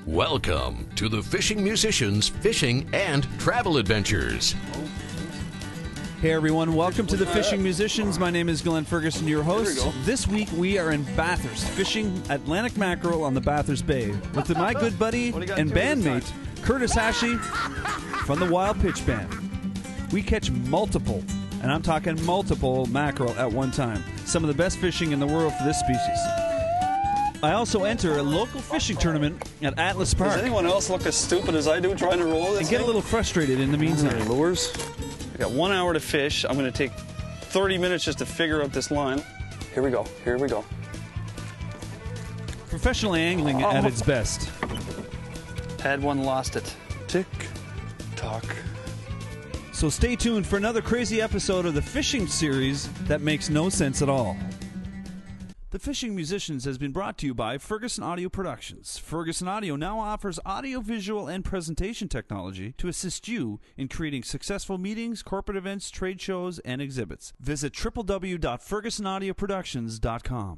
Welcome to the Fishing Musicians Fishing and Travel Adventures. Hey everyone, welcome to the Fishing Musicians. My name is Glen Ferguson, your host. This week we are in Bathurst, fishing Atlantic mackerel on the Bathurst Bay with my good buddy and bandmate, Curtis Hachey from the Wild Pitch Band. We catch multiple, and I'm talking multiple mackerel at one time. Some of the best fishing in the world for this species. I also enter a local fishing tournament at Atlas Park. Does anyone else look as stupid as I do trying to roll this and get a little frustrated in the meantime. Lures. I got 1 hour to fish. I'm going to take 30 minutes just to figure out this line. Here we go. Here we go. Professional angling at its best. Had one, lost it. Tick tock. So stay tuned for another crazy episode of the fishing series that makes no sense at all. The Fishing Musicians has been brought to you by Ferguson Audio Productions. Ferguson Audio now offers audio, visual, and presentation technology to assist you in creating successful meetings, corporate events, trade shows, and exhibits. Visit www.fergusonAudioproductions.com.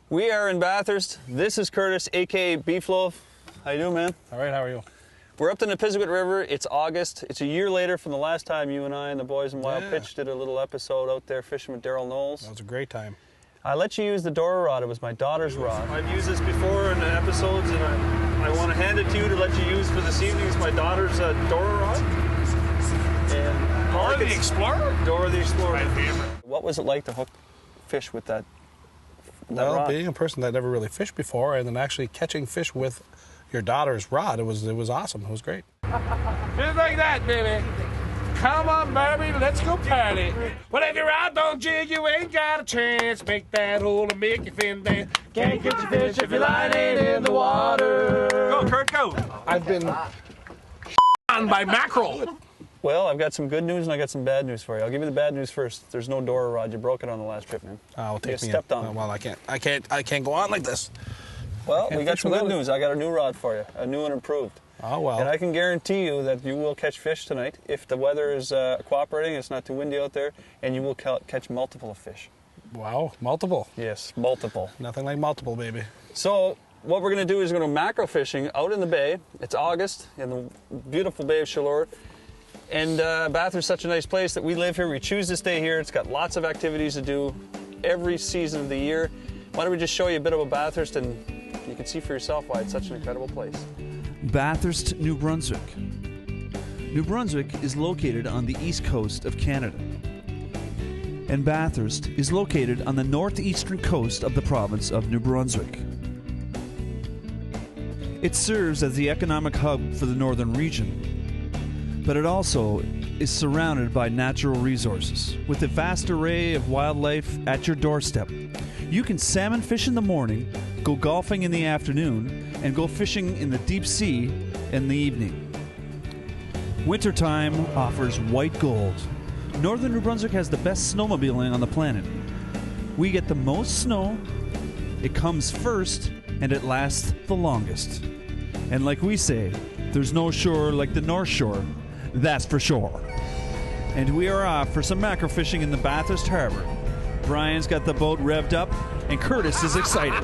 We are in Bathurst. This is Curtis, a.k.a. Beefloaf. How you doing, man? All right, how are you? We're up the Nipisiguit River. It's August. It's a year later from the last time you and I and the boys in Wild Pitch did a little episode out there fishing with Daryl Knowles. That was a great time. I let you use the Dora rod. It was my daughter's rod. I've used this before in the episodes, and I want to hand it to you to let you use for this evening. It's my daughter's Dora rod. And Dora the Explorer? Dora the Explorer. My favorite. What was it like to hook fish with that Well, rod? being a person that never really fished before and then actually catching fish with your daughter's rod, it was awesome. It was great. Just like that, baby. Come on, baby, let's go party. Well, if your rod don't jig, you ain't got a chance. Make that hole and make your fin dance. Can't catch a fish if your line ain't in the water. Go, Kurt, go. I've been on by mackerel. Well, I've got some good news and I got some bad news for you. I'll give you the bad news first. There's no Dora rod. You broke it on the last trip, man. I'll take You me stepped in. on it. Well, I can't go on like this. Well, we got fish some good without it. news. I got a new rod for you, a new and improved. Oh, well. And I can guarantee you that you will catch fish tonight if the weather is cooperating, it's not too windy out there, and you will catch multiple fish. Wow, multiple. Yes, multiple. Nothing like multiple, baby. So what we're going to do is we're going to mackerel fishing out in the bay. It's August in the beautiful Bay of Chaleur. And Bathurst is such a nice place that we live here. We choose to stay here. It's got lots of activities to do every season of the year. Why don't we just show you a bit about Bathurst, and you can see for yourself why it's such an incredible place. Bathurst, New Brunswick. New Brunswick is located on the east coast of Canada, and Bathurst is located on the northeastern coast of the province of New Brunswick. It serves as the economic hub for the northern region, but it also is surrounded by natural resources with a vast array of wildlife at your doorstep. You can salmon fish in the morning, go golfing in the afternoon, and go fishing in the deep sea in the evening. Wintertime offers white gold. Northern New Brunswick has the best snowmobiling on the planet. We get the most snow, it comes first, and it lasts the longest. And like we say, there's no shore like the North Shore, that's for sure. And we are off for some mackerel fishing in the Bathurst Harbor. Brian's got the boat revved up, and Curtis is excited.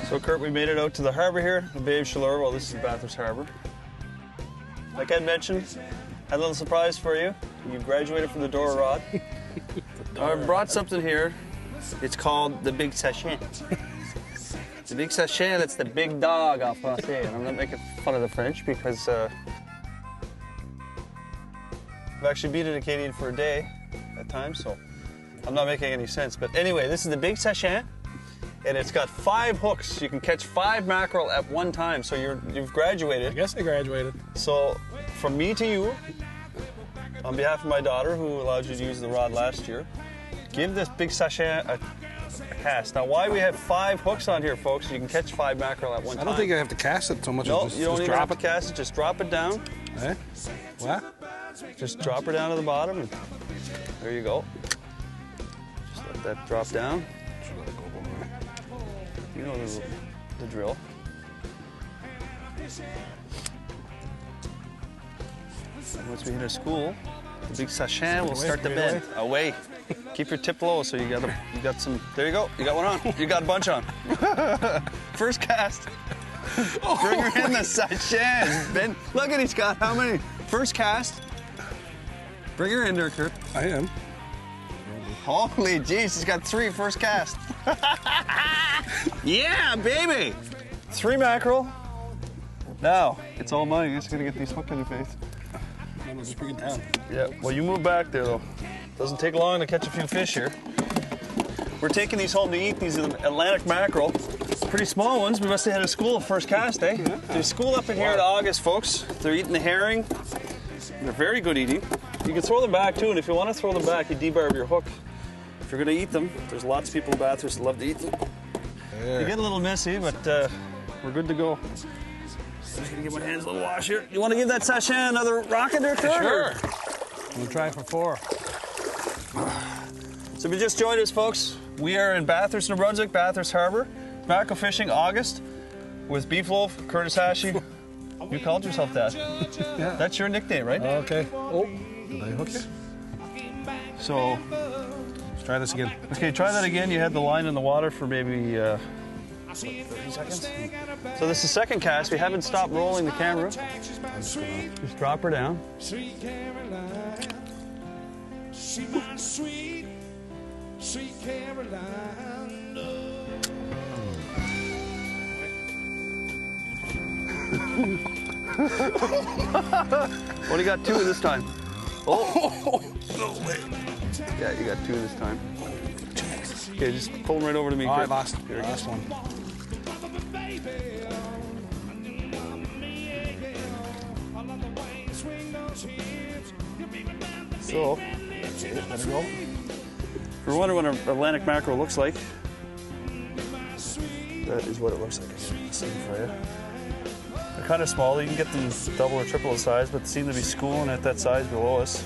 So Kurt, we made it out to the harbor here, the Bay of Chaleur. Well, this is Bathurst Harbor. Like I mentioned, had a little surprise for you. You graduated from the Dora Rod. I brought something here. It's called the Big Sachet. The Big Sachet, that's the big dog en français. And I'm not making fun of the French because I've actually been in Acadian for a day at times, so I'm not making any sense. But anyway, this is the Big Sachet, and it's got 5 hooks. You can catch 5 mackerel at one time, so you've graduated. I guess I graduated. So from me to you, on behalf of my daughter, who allowed you to use the rod last year, give this Big Sachet a cast. Now, why we have 5 hooks on here, folks, you can catch 5 mackerel at one time. I don't think I have to cast it so much No, as just, you don't just even drop have to it. cast it. Just drop it down. Eh? What? Just drop her down to the bottom, and there you go. Just let that drop down. You know the drill. And once we hit a school, the Big Sachet will start to bend. Away. Keep your tip low so you got some. There you go. You got one on. You got a bunch on. First cast. Bring her in the sachet. Ben, look at he's got how many? First cast. Bring her in there, Kurt. I am. Holy jeez, he's got 3 first cast. Yeah, baby. 3 mackerel. Now, it's all mine. You're just gonna get these hooked on your face. I'm just bring it down. Yeah, well, you move back there, though. Doesn't take long to catch a few fish here. We're taking these home to eat. These are the Atlantic mackerel. Pretty small ones. We must have had a school first cast, eh? Yeah. They school up in here in August, folks. They're eating the herring. They're very good eating. You can throw them back, too, and if you want to throw them back, you debarb your hook. If you're going to eat them, there's lots of people in Bathurst that love to eat them. Yeah. They get a little messy, but we're good to go. I'm just gonna give my hands a little wash here. You want to give that sachet another rocket there, Kurt? Sure. We'll try for 4. So if you just joined us, folks, we are in Bathurst, New Brunswick, Bathurst Harbor, mackerel fishing August with Beefloaf, Curtis Hachey. You called yourself that. Yeah. That's your nickname, right? Okay. Oh, did I hook you? So, Let's try this again. okay, try that again. You had the line in the water for maybe 30 seconds. So this is second cast. We haven't stopped rolling the camera. Just drop her down. Sweet Caroline, she my sweet, sweet Caroline. Well, you got 2 this time. Oh, no way. Yeah, you got 2 this time. Okay, just pull them right over to me. Oh, I Kurt. lost. Here, Last one. So, Let it go. if you're wondering what an Atlantic mackerel looks like, that is what it looks like. Let's see for you. They're kind of small. You can get them double or triple the size, but they seem to be schooling at that size below us.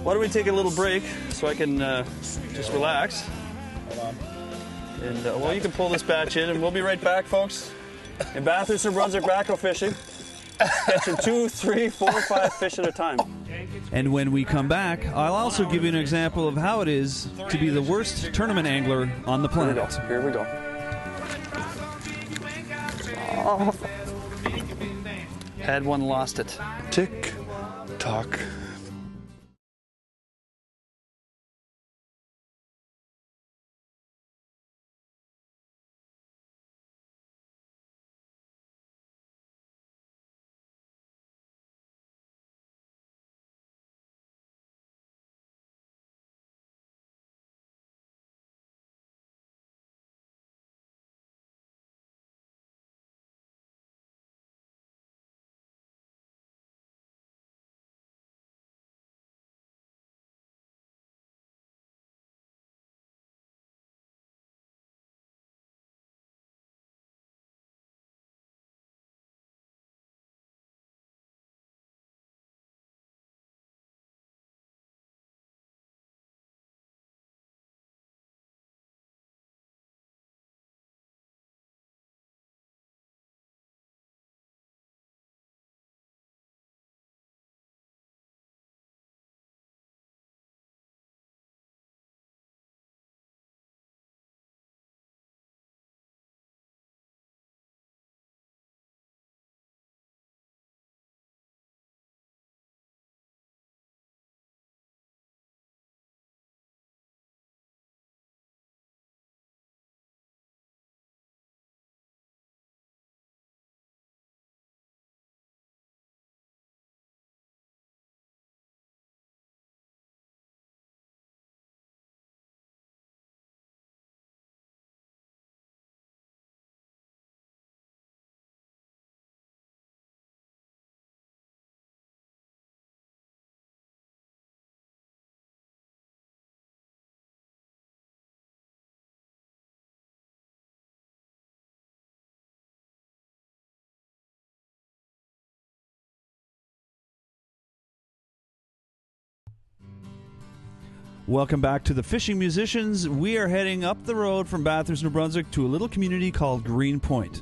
Why don't we take a little break so I can just relax? Hold on. And well, you can pull this batch in, and we'll be right back, folks. In Bathurst, New Brunswick, mackerel fishing, catching 2, 3, 4, 5 fish at a time. And when we come back, I'll also give you an example of how it is to be the worst tournament angler on the Here we go. planet. Here we go. Oh. Had one, lost it. Tick tock. Welcome back to the Fishing Musicians. We are heading up the road from Bathurst, New Brunswick to a little community called Green Point.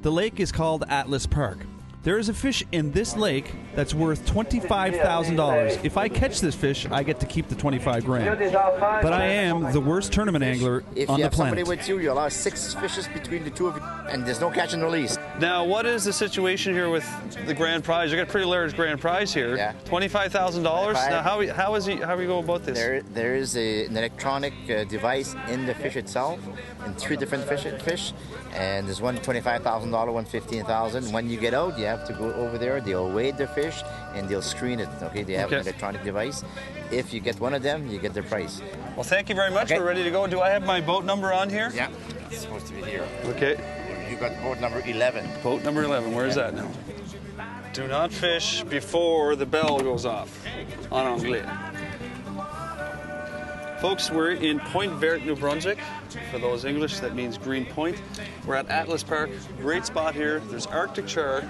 The lake is called Atlas Park. There is a fish in this lake that's worth $25,000. If I catch this fish, I get to keep the 25 grand. But I am the worst tournament angler on the planet. If you have somebody with you, you allow 6 fishes between the two of you, and there's no catch and release. Now, what is the situation here with the grand prize? You got a pretty large grand prize here. Yeah. $25,000. Now, how we go about this? There is an electronic device in the fish itself, in 3 different fish, and there's one $25,000, one $15,000. When you get out, you have to go over there. They'll weigh the fish and they'll screen it. Okay, they have an electronic device. If you get one of them, you get their price. Well, thank you very much. Okay. We're ready to go. Do I have my boat number on here? Yeah, it's supposed to be here. Okay. You got boat number 11. Boat number 11. Where is that now? Do not fish before the bell goes off. En anglais. Folks, we're in Point Verte, New Brunswick. For those English, that means Green Point. We're at Atlas Park. Great spot here. There's Arctic char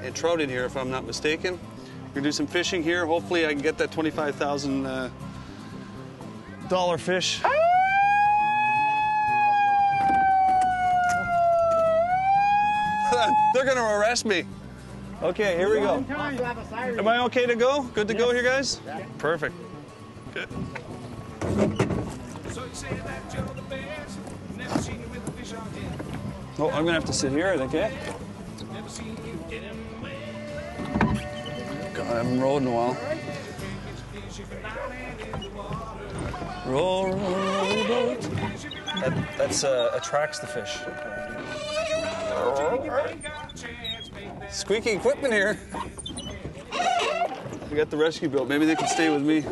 and trout in here, if I'm not mistaken. We're gonna do some fishing here. Hopefully, I can get that $25,000 fish. They're gonna arrest me. Okay, here we go. Am I okay to go? Good to go here, guys? Yeah. Perfect. Good. Oh, I'm gonna have to sit here, I think, eh? God, I haven't rowed in a while. Roll, roll, roll, boat. That attracts the fish. Squeaky equipment here. We got the rescue boat. Maybe they can stay with me.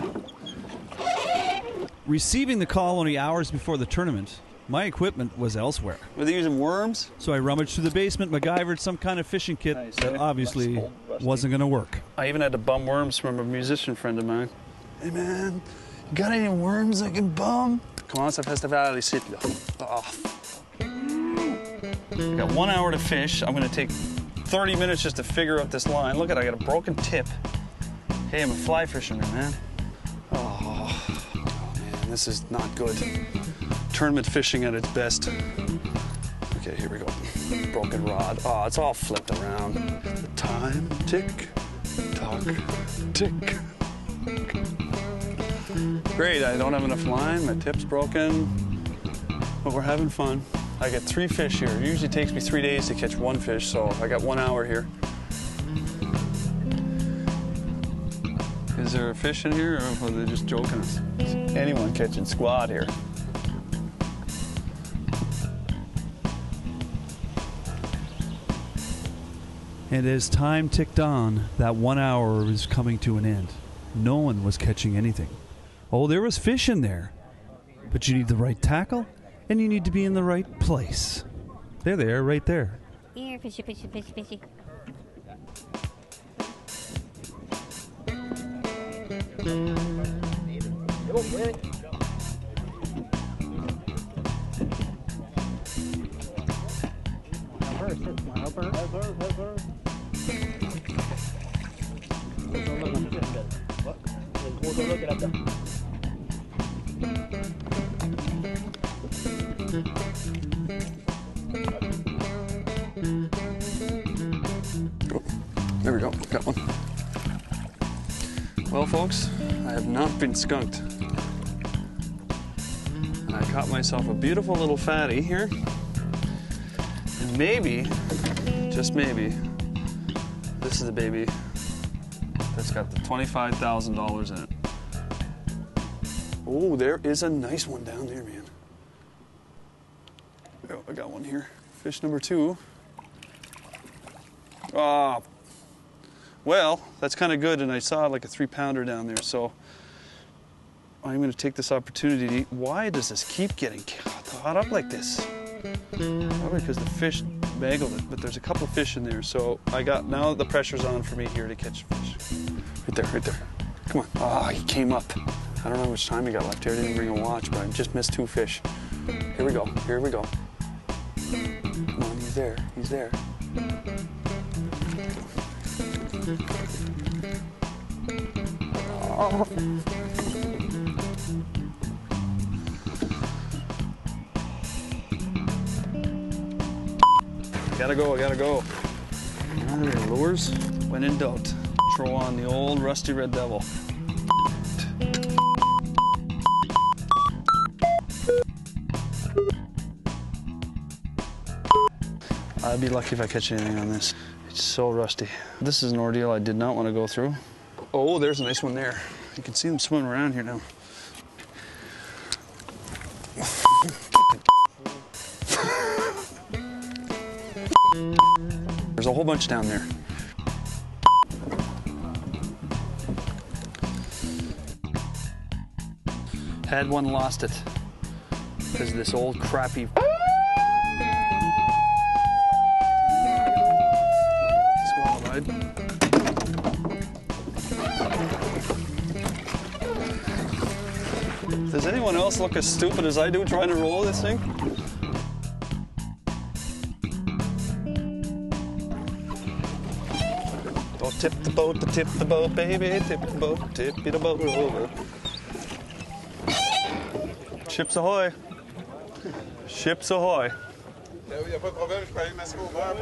Receiving the call only hours before the tournament, my equipment was elsewhere. Were they using worms? So I rummaged through the basement, MacGyvered some kind of fishing kit that obviously wasn't going to work. I even had to bum worms from a musician friend of mine. Hey man, you got any worms I can bum? Comment ça festival ici là? Oh. I got 1 hour to fish. I'm gonna take 30 minutes just to figure out this line. Look at it, I got a broken tip. Hey, I'm a fly fisherman, man. Oh man, this is not good. Tournament fishing at its best. Okay, here we go. Broken rod. Oh, it's all flipped around. The time, tick, tock, tick. Great, I don't have enough line, my tip's broken, but we're having fun. I got 3 fish here. It usually takes me 3 days to catch 1 fish, so I got 1 hour here. Is there a fish in here, or are they just joking us? Anyone catching squad here? And as time ticked on, that 1 hour was coming to an end. No one was catching anything. Oh, there was fish in there. But you need the right tackle, and you need to be in the right place. There they are, right there. Here, fishy, fishy, fishy, fishy. There we go, got one. Well, folks, I have not been skunked. I caught myself a beautiful little fatty here. And maybe, just maybe, this is the baby that's got the $25,000 in it. Oh, there is a nice one down there, man. Oh, I got one here. Fish number 2. Well, that's kind of good, and I saw like a 3-pounder down there, so I'm going to take this opportunity. Why does this keep getting caught up like this? Probably because the fish baggled it, but there's a couple of fish in there, so now the pressure's on for me here to catch fish. Right there, right there. Come on. Ah, he came up. I don't know how much time he got left here. I didn't bring a watch, but I just missed 2 fish. Here we go, here we go. Come on, he's there, he's there. Oh. I gotta go. Lures, when in doubt, throw on the old rusty red devil. I'd be lucky if I catch anything on this. It's so rusty. This is an ordeal I did not want to go through. Oh, there's a nice one there. You can see them swimming around here now. There's a whole bunch down there. Had one, lost it. Because this old crappy... Does anyone else look as stupid as I do trying to roll this thing? Don't tip the boat, baby, tip the boat, tip the boat over. Ships ahoy. Ships ahoy. Il n'y a pas de problème, je peux aller masquer au beurre.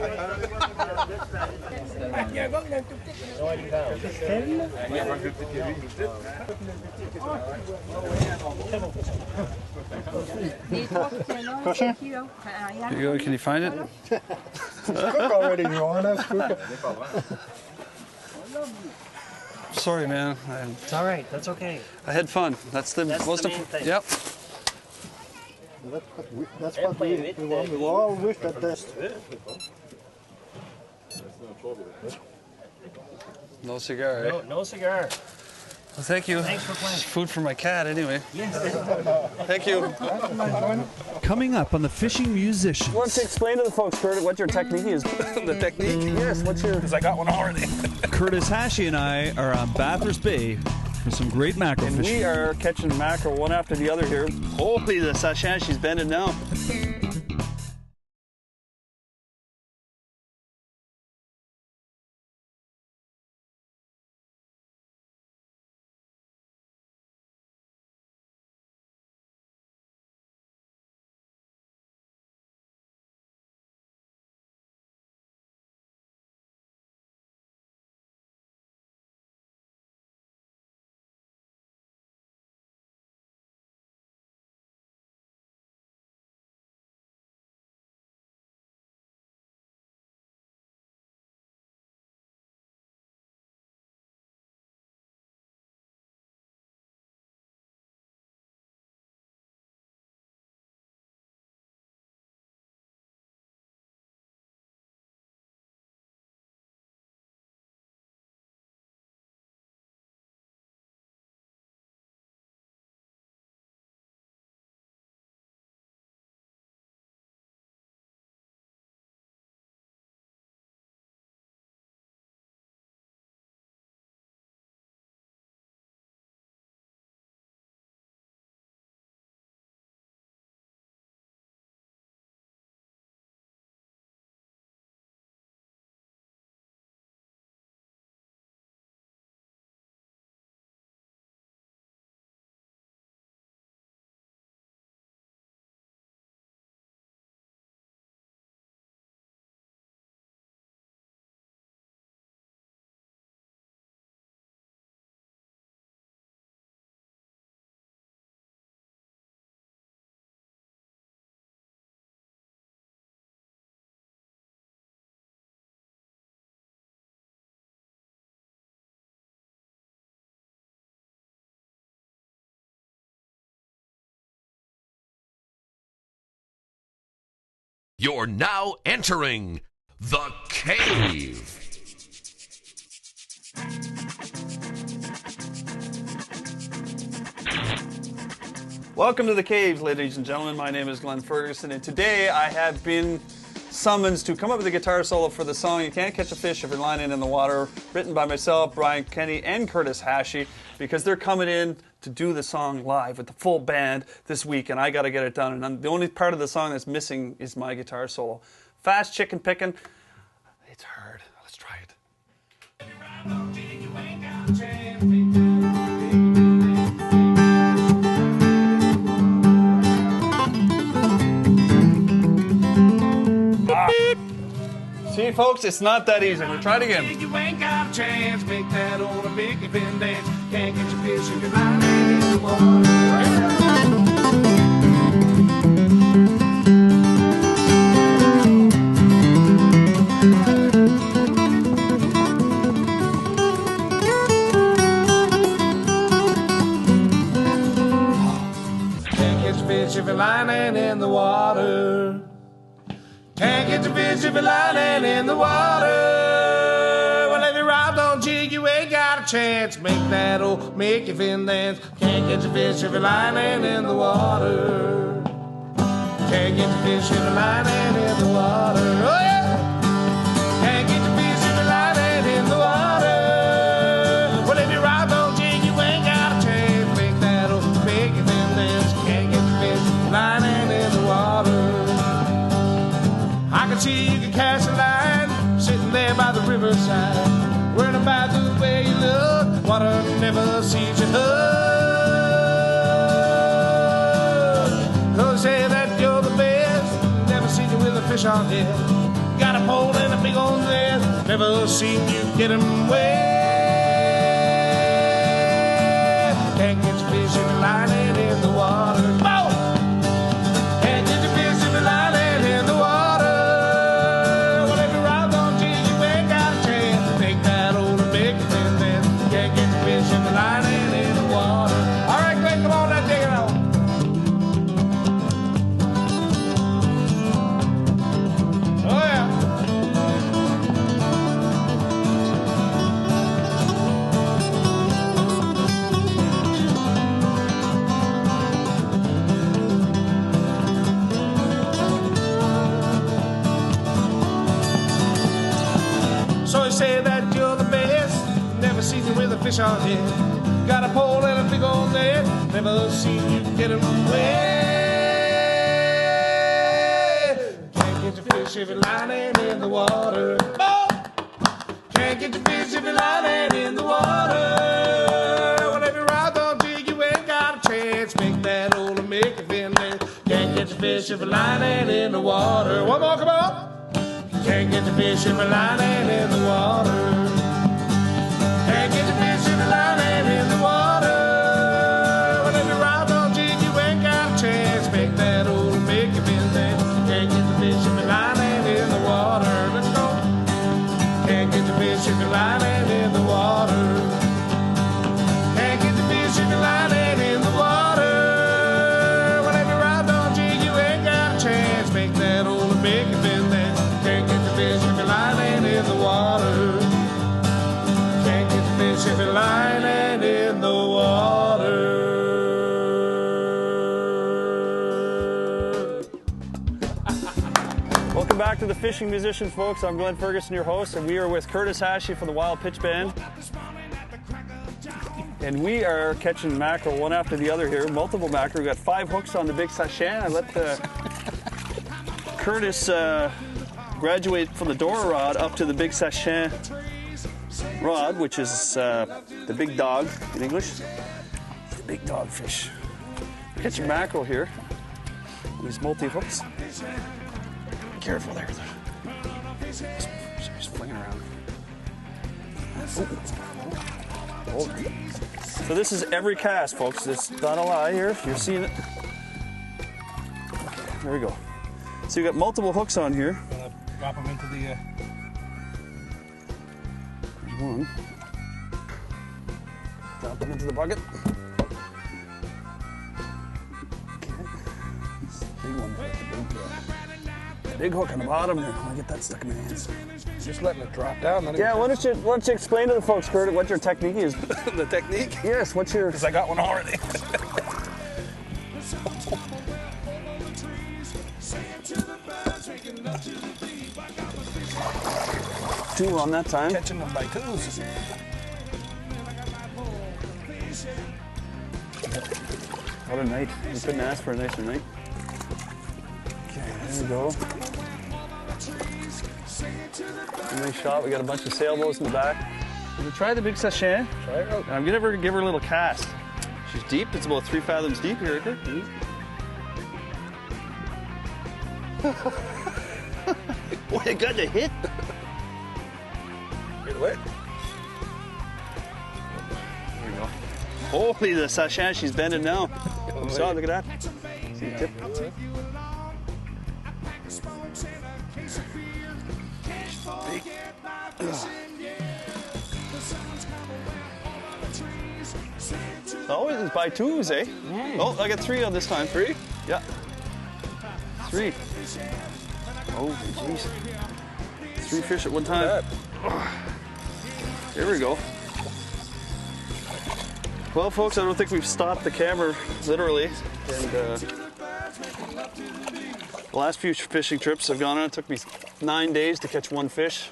Here you go, can you find it? Cook already, you want us cook? Sorry, man. It's all right. That's okay. I had fun. That's the main thing. Yep. That's what we want. We all wish that best. No cigar, eh? No cigar. Well, thank you. Thanks for playing. Food for my cat, anyway. Yes. Thank you. Coming up on the Fishing Musicians. You want to explain to the folks, Kurt, what your technique is? The technique? Yes, what's your... Because I got one already. Curtis Hachey and I are on Bathurst Bay for some great mackerel and fishing. we are catching mackerel one after the other here. Holy, the Hachey's bending down. You're now entering the cave. Welcome to the caves, ladies and gentlemen. My name is Glen Ferguson, and today I have been summoned to come up with a guitar solo for the song "You Can't Catch a Fish If You're Lying in the Water," written by myself, Brian Kenny, and Curtis Hachey, because they're coming in to do the song live with the full band this week, and I got to get it done. And the only part of the song that's missing is my guitar solo. Fast chicken picking. It's hard. Let's try it. See, folks, it's not that easy. We'll try it again. You ain't got a chance, make that old Mickey fin dance. Can't get your fish if you're lying in the water. Can't catch your fish if you're lying in the water. Can't get your fish if you're lying in the water. Well, if you robbed on jig, you ain't got a chance. Make that old Mickey fin dance. Can't get your fish if you're lying in the water. Can't get your fish if you're lying in the water. Oh yeah. Can't get your fish if you're lying in the water. Well, if you robbed on jig, you ain't got a chance. Make that old Mickey fin dance. Can't get your fish if you're lying in the water. I can see you can cast a line sitting there by the riverside, worrying about the way you look. Water never sees you hook. Cause say that you're the best, never seen you with a fish on head. Got a pole and a big old net, never seen you get him wet. Can't get your fish if you're lying in the water. Oh! Can't get your fish if you're lying in the water. Say that you're the best, never seen you with a fish on head. Got a pole and a big old net, never seen you get him wet. Can't get your fish if you're lying in the water. Oh! Can't get your fish if you're lying in the water. Whenever you ride on jig, you ain't got a chance. Make that old Mickey fin dance. Can't get your fish if you're lying in the water. One more, come on. Can't get the fish if you're lying in the water. Can't get the fish if you're lying in the water. Whenever you ride on jig, you ain't got a chance. Make that old Mickey fin dance. Can't get the fish if you're lying in the water. Let's go. Can't get the fish if you're lying in the water. Can't get the fish if you're lying in the water. Whenever you ride on jig, you ain't got a chance. Make that old Mickey fin dance. Can't get the fish if you're lying in the water. Can't get the fish if you're lying in the water. Welcome back to the Fishing Musicians, folks. I'm Glen Ferguson, your host, and we are with Curtis Hachey from the Wild Pitch Band. And we are catching mackerel one after the other here, multiple mackerel. We've got 5 hooks on the big sachet. I let Curtis graduate from the Dora rod up to the big sachet rod, which is the big dog in English. The big dog fish. Catching mackerel here. These multi-hooks. Careful there. She's flinging around. Oh. So this is every cast, folks. This not a lie here. You're seeing it. There we go. So you've got multiple hooks on here. Drop them into the... There's one. Drop them into the bucket. Okay. Big one. Big hook on the bottom there. I get that stuck in my hands. Just letting it drop down. Yeah, why don't you explain to the folks, Kurt, what your technique is? The technique? Yes, what's your... Because I got one already. 2 on that time. Catching them by 2s. What a night. You couldn't ask for a nicer night. Okay, there we go. Nice shot. We got a bunch of sailboats in the back. Have you tried the big sachet? Try it out. I'm gonna give her a little cast. She's deep. It's about 3 fathoms deep here, right there. Boy, I got the hit. Get away. There we go. Holy, the sachet, she's bending now. So, look at that. See the tip? Always is by 2s, eh? Oh, I got 3 on this time. 3? Yeah. 3. Oh, jeez. 3 fish at one time. There we go. Well, folks, I don't think we've stopped the camera, literally. And the last few fishing trips I've gone on, it took me 9 days to catch 1 fish.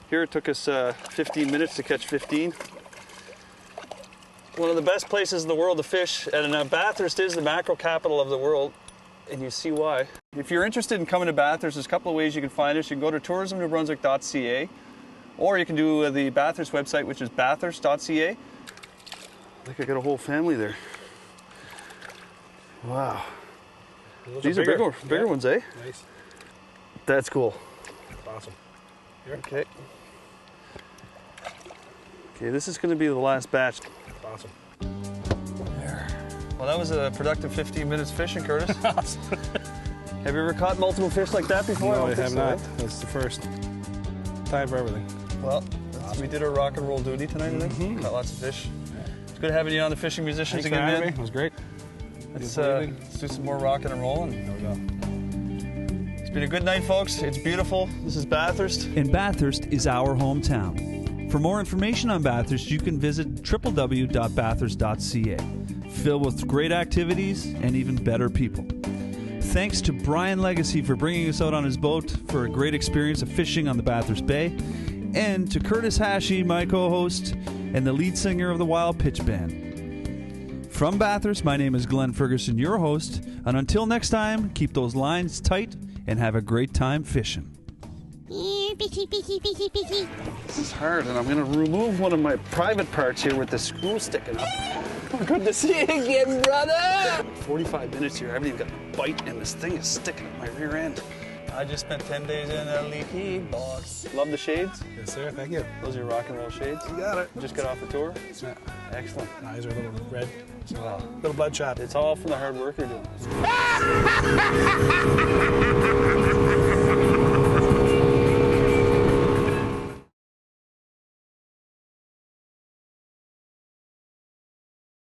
Here it took us 15 minutes to catch 15. One of the best places in the world to fish, and Bathurst is the mackerel capital of the world, and you see why. If you're interested in coming to Bathurst, there's a couple of ways you can find us. You can go to tourismnewbrunswick.ca, or you can do the Bathurst website, which is bathurst.ca. I think I got a whole family there. Wow. These are bigger ones, eh? Nice. That's cool. Awesome. Here. Okay. Okay, this is going to be the last batch. Awesome. There. Well, that was a productive 15 minutes fishing, Curtis. Have you ever caught multiple fish like that before? No, I have not. That's the first time for everything. Well, we did our rock and roll duty tonight, I think. Caught lots of fish. It's good having you on the Fishing Musicians Thanks for again, having man. me. It was great. Let's do some more rocking and rolling. There we go. It's been a good night, folks. It's beautiful. This is Bathurst. And Bathurst is our hometown. For more information on Bathurst, you can visit www.bathurst.ca, filled with great activities and even better people. Thanks to Brian Legacy for bringing us out on his boat for a great experience of fishing on the Bathurst Bay, and to Curtis Hachey, my co-host, and the lead singer of the Wild Pitch Band. From Bathurst, my name is Glen Ferguson, your host, and until next time, keep those lines tight and have a great time fishing. Fishy, fishy, fishy, fishy. This is hard, and I'm going to remove one of my private parts here with the screw sticking up. Good to see you again, brother! 45 minutes here, I haven't even got a bite, and this thing is sticking up my rear end. I just spent 10 days in LEP, boss. Love the shades? Yes, sir. Thank you. Those are your rock and roll shades? You got it. Just got off the tour? Yeah. Excellent. Eyes are a little red. Wow. Little bloodshot. It's all from the hard work you're doing.